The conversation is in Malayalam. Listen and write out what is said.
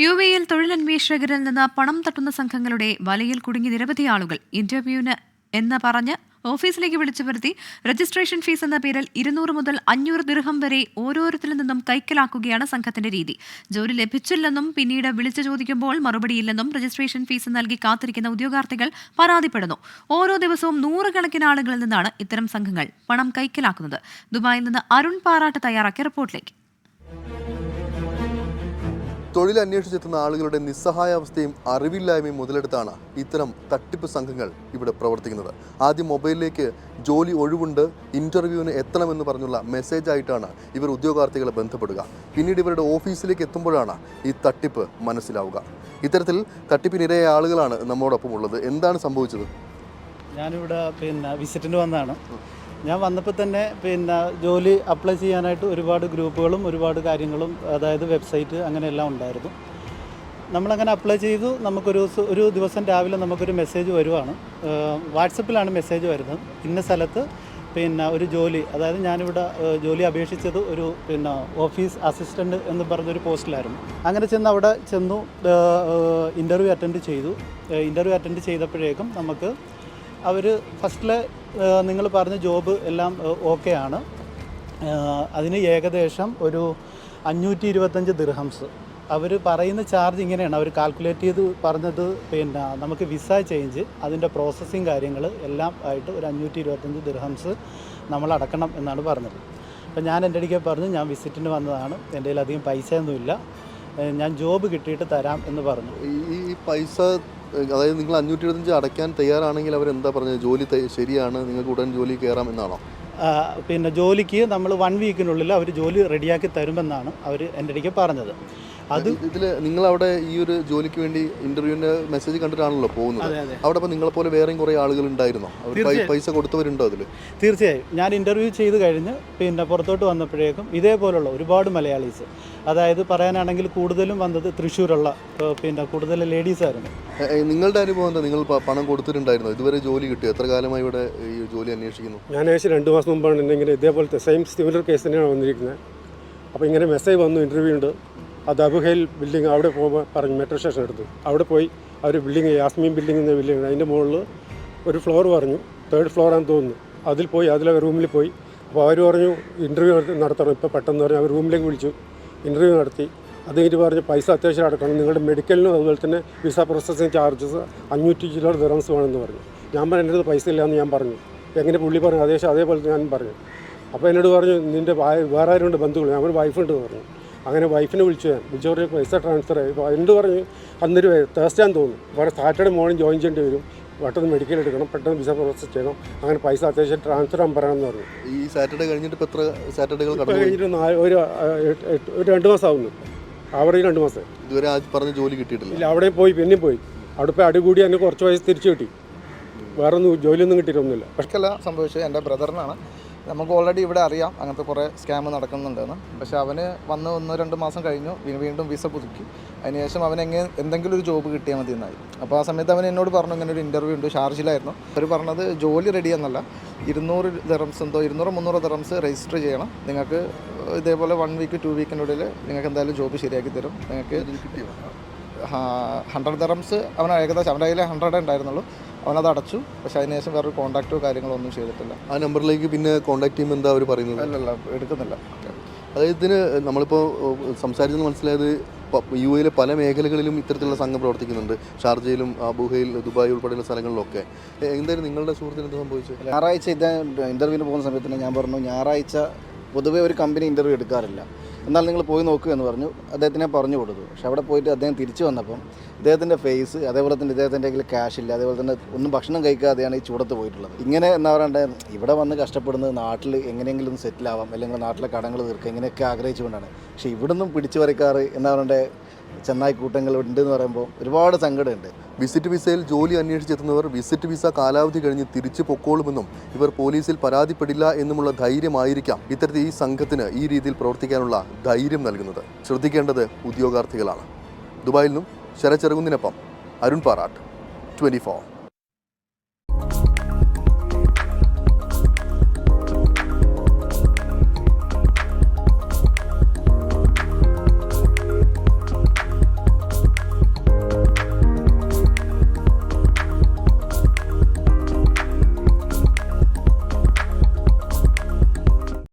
യുഎഇയിൽ തൊഴിലന്വേഷകരിൽ നിന്ന് പണം തട്ടുന്ന സംഘങ്ങളുടെ വലയിൽ കുടുങ്ങി നിരവധി ആളുകൾ. ഇന്റർവ്യൂവിന് എന്ന് പറഞ്ഞ് ഓഫീസിലേക്ക് വിളിച്ചു വരുത്തി രജിസ്ട്രേഷൻ ഫീസ് എന്ന പേരിൽ 200 മുതൽ 500 ദിർഹം വരെ ഓരോരുത്തരിൽ നിന്നും കൈക്കലാക്കുകയാണ് സംഘത്തിന്റെ രീതി. ജോലി ലഭിച്ചില്ലെന്നും പിന്നീട് വിളിച്ചു ചോദിക്കുമ്പോൾ മറുപടിയില്ലെന്നും രജിസ്ട്രേഷൻ ഫീസ് നൽകി കാത്തിരിക്കുന്ന ഉദ്യോഗാർത്ഥികൾ പരാതിപ്പെടുന്നു. ഓരോ ദിവസവും നൂറുകണക്കിന് ആളുകളിൽ നിന്നാണ് ഇത്തരം സംഘങ്ങൾ പണം കൈക്കലാക്കുന്നത്. ദുബായിൽ നിന്ന് അരുൺ പാറാട്ട് തയ്യാറാക്കിയ റിപ്പോർട്ടിലേക്ക്. തൊഴിലന്വേഷിച്ചെത്തുന്ന ആളുകളുടെ നിസ്സഹായാവസ്ഥയും അറിവില്ലായ്മയും മുതലെടുത്താണ് ഇത്തരം തട്ടിപ്പ് സംഘങ്ങൾ ഇവിടെ പ്രവർത്തിക്കുന്നത്. ആദ്യം മൊബൈലിലേക്ക് ജോലി ഒഴിവുണ്ട്, ഇന്റർവ്യൂവിന് എത്തണമെന്ന് പറഞ്ഞുള്ള മെസ്സേജായിട്ടാണ് ഇവർ ഉദ്യോഗാർത്ഥികളെ ബന്ധപ്പെടുക. പിന്നീട് ഇവരുടെ ഓഫീസിലേക്ക് എത്തുമ്പോഴാണ് ഈ തട്ടിപ്പ് മനസ്സിലാവുക. ഇത്തരത്തിൽ തട്ടിപ്പിനിരയായ ആളുകളാണ് നമ്മോടൊപ്പം ഉള്ളത്. എന്താണ് സംഭവിച്ചത്? ഞാനിവിടെ വിസിറ്റിന് വന്നതാണ്. ഞാൻ വന്നപ്പോൾ തന്നെ ജോലി അപ്ലൈ ചെയ്യാനായിട്ട് ഒരുപാട് ഗ്രൂപ്പുകളും ഒരുപാട് കാര്യങ്ങളും, അതായത് വെബ്സൈറ്റ് അങ്ങനെയെല്ലാം ഉണ്ടായിരുന്നു. നമ്മളങ്ങനെ അപ്ലൈ ചെയ്തു. ഒരു ദിവസം രാവിലെ നമുക്കൊരു മെസ്സേജ് വരുവാണ്. വാട്സപ്പിലാണ് മെസ്സേജ് വരുന്നത്. ഇന്ന സ്ഥലത്ത് ഒരു ജോലി, അതായത് ഞാനിവിടെ ജോലി അപേക്ഷിച്ചത് ഒരു ഓഫീസ് അസിസ്റ്റൻ്റ് എന്ന് പറഞ്ഞൊരു പോസ്റ്റിലായിരുന്നു. അങ്ങനെ അവിടെ ചെന്നു ഇൻ്റർവ്യൂ അറ്റൻഡ് ചെയ്തപ്പോഴേക്കും നമുക്ക് അവർ ഫസ്റ്റിലെ നിങ്ങൾ പറഞ്ഞ ജോബ് എല്ലാം ഓക്കെ ആണ്. അതിന് ഏകദേശം ഒരു 525 ദിർഹംസ്. അവർ പറയുന്ന ചാർജ് ഇങ്ങനെയാണ് അവർ കാൽക്കുലേറ്റ് ചെയ്ത് പറഞ്ഞത്. നമുക്ക് വിസ ചേഞ്ച്, അതിൻ്റെ പ്രോസസ്സിങ് കാര്യങ്ങൾ എല്ലാം ആയിട്ട് ഒരു 525 ദിർഹംസ് നമ്മൾ അടക്കണം എന്നാണ് പറഞ്ഞത്. അപ്പോൾ ഞാൻ എൻ്റെ അടുക്കെ പറഞ്ഞു, ഞാൻ വിസിറ്റിന് വന്നതാണ്, എൻ്റെ കയ്യിൽ അധികം പൈസയൊന്നുമില്ല, ഞാൻ ജോബ് കിട്ടിയിട്ട് തരാം എന്ന് പറഞ്ഞു. ഈ പൈസ, അതായത് നിങ്ങൾ 525 അടയ്ക്കാൻ തയ്യാറാണെങ്കിൽ അവരെന്താ പറഞ്ഞത്? ജോലി ശരിയാണ്, നിങ്ങൾക്ക് ഉടൻ ജോലി കയറാം എന്നാണോ? ജോലിക്ക് നമ്മൾ 1 വീക്കിനുള്ളിൽ അവർ ജോലി റെഡിയാക്കി തരുമെന്നാണ് അവർ എൻ്റെ അടുക്കെ പറഞ്ഞത്. ഇതിൽ നിങ്ങളവിടെ ഈ ഒരു ജോലിക്ക് വേണ്ടി ഇന്റർവ്യൂവിന്റെ മെസ്സേജ് കണ്ടിട്ടാണല്ലോ പോകുന്നത്. അവിടെ അപ്പോൾ നിങ്ങളെപ്പോലെ വേറെയും കുറേ ആളുകൾ ഉണ്ടായിരുന്നോ? പൈസ കൊടുത്തവരുണ്ടോ അതിൽ? തീർച്ചയായും. ഞാൻ ഇന്റർവ്യൂ ചെയ്ത് കഴിഞ്ഞ് പുറത്തോട്ട് വന്നപ്പോഴേക്കും ഇതേപോലുള്ള ഒരുപാട് മലയാളീസ്, അതായത് പറയാനാണെങ്കിൽ കൂടുതലും വന്നത് തൃശ്ശൂരുള്ള കൂടുതൽ ലേഡീസ് ആയിരുന്നു. നിങ്ങളുടെ അനുഭവം എന്താ? നിങ്ങൾ പണം കൊടുത്തിട്ടുണ്ടായിരുന്നോ? ഇതുവരെ ജോലി കിട്ടി? എത്ര കാലമായി ഇവിടെ ഈ ജോലി അന്വേഷിക്കുന്നു? ഞാൻ ഏകദേശം 2 മാസം മുമ്പാണ് ഇങ്ങനെ ഇതേപോലത്തെ സെയിം സിമിലർ കേസ് തന്നെയാണ് വന്നിരിക്കുന്നത്. അപ്പോൾ ഇങ്ങനെ മെസ്സേജ് വന്നു, ഇൻ്റർവ്യൂ ഉണ്ട്, അത് അബുഹൈൽ ബിൽഡിംഗ്, അവിടെ പോകുമ്പോൾ പറഞ്ഞു മെട്രോ സ്റ്റേഷൻ എടുത്തു. അവിടെ പോയി അവർ ബിൽഡിംഗ്, യാസ്മീൻ ബിൽഡിംഗ് എന്ന ബിൽഡിംഗ്, അതിൻ്റെ മുകളിൽ ഒരു ഫ്ലോർ പറഞ്ഞു, 3rd ഫ്ലോറാണെന്ന് തോന്നുന്നു. അതിൽ പോയി, റൂമിൽ പോയി. അപ്പോൾ അവർ പറഞ്ഞു ഇൻ്റർവ്യൂ നടത്തണം ഇപ്പോൾ പെട്ടെന്ന് പറഞ്ഞു. അവർ റൂമിലേക്ക് വിളിച്ചു, ഇൻ്റർവ്യൂ നടത്തി. അത് കഴിഞ്ഞിട്ട് പറഞ്ഞു പൈസ അത്യാവശ്യം അടക്കണം, നിങ്ങളുടെ മെഡിക്കലിനും അതുപോലെ തന്നെ വിസ പ്രോസസ്സിങ് ചാർജസ് 500 ദിർഹംസ് വേണമെന്ന് പറഞ്ഞു. ഞാൻ പറഞ്ഞു എൻ്റെ അടുത്ത് പൈസ ഇല്ലയെന്ന് ഞാൻ പറഞ്ഞു. എങ്ങനെ പുള്ളി പറഞ്ഞു അതേപോലെ ഞാൻ പറഞ്ഞു. അപ്പോൾ എന്നോട് പറഞ്ഞു നിൻ്റെ വേറെ ആരുണ്ട് ബന്ധുക്കൾ? ഞാൻ ഒരു വൈഫുണ്ട് പറഞ്ഞു. അങ്ങനെ വൈഫിനെ വിളിച്ചു. പറഞ്ഞ് പൈസ ട്രാൻസ്ഫർ ആയി. അപ്പോൾ എന്നോട് പറഞ്ഞു അന്നൊരു തേഴ്സ്ഡേ തോന്നുന്നു, വേറെ സാറ്റർഡേ മോർണിംഗ് ജോയിൻ ചെയ്യേണ്ടി വരും, പെട്ടെന്ന് മെഡിക്കൽ എടുക്കണം, പെട്ടെന്ന് വിസ പ്രോസസ് ചെയ്യണം, അങ്ങനെ പൈസ അത്യാവശ്യം ട്രാൻസ്ഫർ ചെയ്യാൻ പറയണമെന്ന് പറഞ്ഞു. ഈ സാറ്റർഡേ കഴിഞ്ഞിട്ട് ഇപ്പോൾ എത്ര സാറ്റർഡേകൾ കഴിഞ്ഞിട്ട് ഒരു 2 മാസം ആവുന്നു. ആവറേജ് 2 മാസം. ഇതുവരെ പറഞ്ഞ ജോലി കിട്ടിയിട്ടില്ല? ഇല്ല. അവിടെ പോയി പിന്നെയും പോയി. അവിടെ പോയി അടികൂടി തന്നെ കുറച്ച് പൈസ തിരിച്ചു കിട്ടി. വേറെ ജോലിയൊന്നും കിട്ടിയിട്ടൊന്നുമില്ല. പക്ഷേ സംഭവിച്ചത് എൻ്റെ ബ്രദറിനാണ്. നമുക്ക് ഓൾറെഡി ഇവിടെ അറിയാം അങ്ങനത്തെ കുറേ സ്കാം നടക്കുന്നുണ്ടെന്ന്. പക്ഷേ അവന് വന്ന് 1-2 മാസം കഴിഞ്ഞു, വീണ്ടും വിസ പുതുക്കി. അതിനുശേഷം എന്തെങ്കിലും ഒരു ജോബ് കിട്ടിയാൽ മതി എന്നായി. അപ്പോൾ ആ സമയത്ത് അവൻ എന്നോട് പറഞ്ഞു ഇങ്ങനെ ഒരു ഇൻ്റർവ്യൂ ഉണ്ട്, ഷാർജിലായിരുന്നു. അവർ പറഞ്ഞത് ജോലി റെഡി എന്നല്ല, 200 ദിർഹംസ് എന്തോ 200-300 ദിർഹംസ് രജിസ്റ്റർ ചെയ്യണം, നിങ്ങൾക്ക് ഇതേപോലെ 1 വീക്ക് 2 വീക്കിനുള്ളിൽ നിങ്ങൾക്ക് എന്തായാലും ജോബ് ശരിയാക്കി തരും. നിങ്ങൾക്ക് 100 ദിർഹംസ് അവൻ ഏകദേശം അവൻ്റെ കയ്യിൽ 100 ഉണ്ടായിരുന്നുള്ളൂ. അവനത് അടച്ചു. പക്ഷേ അതിനുശേഷം വേറൊരു കോൺടാക്റ്റോ കാര്യങ്ങളോ ഒന്നും ചെയ്തിട്ടില്ല. ആ നമ്പറിലേക്ക് പിന്നെ കോൺടാക്ട് ചെയ്യുമ്പോൾ എന്താ അവർ പറയുന്നത്? അല്ലല്ല, എടുക്കുന്നില്ല. അതായത് ഇതിന് നമ്മളിപ്പോൾ സംസാരിച്ചെന്ന് മനസ്സിലായത് UAEയിലെ പല മേഖലകളിലും ഇത്തരത്തിലുള്ള സംഘം പ്രവർത്തിക്കുന്നുണ്ട്. ഷാർജയിലും അബുഹൈൽ, ദുബായ് ഉൾപ്പെടെയുള്ള സ്ഥലങ്ങളിലൊക്കെ. എന്തായാലും നിങ്ങളുടെ സുഹൃത്തിന് എന്ത് സംഭവിച്ചത്? ഞായറാഴ്ച ഇൻ്റർവ്യൂവിന് പോകുന്ന സമയത്ത് ഞാൻ പറഞ്ഞു ഞായറാഴ്ച പൊതുവേ ഒരു കമ്പനി ഇൻ്റർവ്യൂ എടുക്കാറില്ല, എന്നാൽ നിങ്ങൾ പോയി നോക്കുക എന്ന് പറഞ്ഞു. അദ്ദേഹത്തിനെ പറഞ്ഞു കൊടുത്തു. പക്ഷെ അവിടെ പോയിട്ട് അദ്ദേഹം തിരിച്ചു വന്നപ്പം ഇദ്ദേഹത്തിൻ്റെ ഫേസ്, അതേപോലെ തന്നെ ഇദ്ദേഹത്തിൻ്റെ കയ്യിൽ ക്യാഷ് ഇല്ല, അതേപോലെ തന്നെ ഒന്നും ഭക്ഷണം കഴിക്കാതെയാണ് ഈ ചൂടത്ത് പോയിട്ടുള്ളത്. ഇങ്ങനെ എന്താ പറയണ്ടേ, ഇവിടെ വന്ന് കഷ്ടപ്പെടുന്നത് നാട്ടിൽ എങ്ങനെയെങ്കിലും സെറ്റിൽ ആവാം, അല്ലെങ്കിൽ നാട്ടിലെ കടങ്ങൾ തീർക്കുക, ഇങ്ങനെയൊക്കെ ആഗ്രഹിച്ചുകൊണ്ടാണ്. പക്ഷേ ഇവിടുന്നും പിടിച്ചു പറിക്കാറ് എന്താ പറയണ്ടേ ചെന്നായി കൂട്ടങ്ങൾ ഉണ്ടെന്ന് പറയുമ്പോൾ ഒരുപാട് സങ്കടമുണ്ട്. വിസിറ്റ് വിസയിൽ ജോലി അന്വേഷിച്ചെത്തുന്നവർ വിസിറ്റ് വിസ കാലാവധി കഴിഞ്ഞ് തിരിച്ചു പൊക്കോളുമെന്നും ഇവർ പോലീസിൽ പരാതിപ്പെടില്ല എന്നുമുള്ള ധൈര്യമായിരിക്കാം ഇത്തരത്തിൽ ഈ സംഘത്തിന് ഈ രീതിയിൽ പ്രവർത്തിക്കാനുള്ള ധൈര്യം നൽകുന്നത്. ശ്രദ്ധിക്കേണ്ടത് ഉദ്യോഗാർത്ഥികളാണ്. ദുബായിൽ നിന്നും ശരത് ചെറുകുന്നിനൊപ്പം അരുൺ പാറാട്ട്, 24.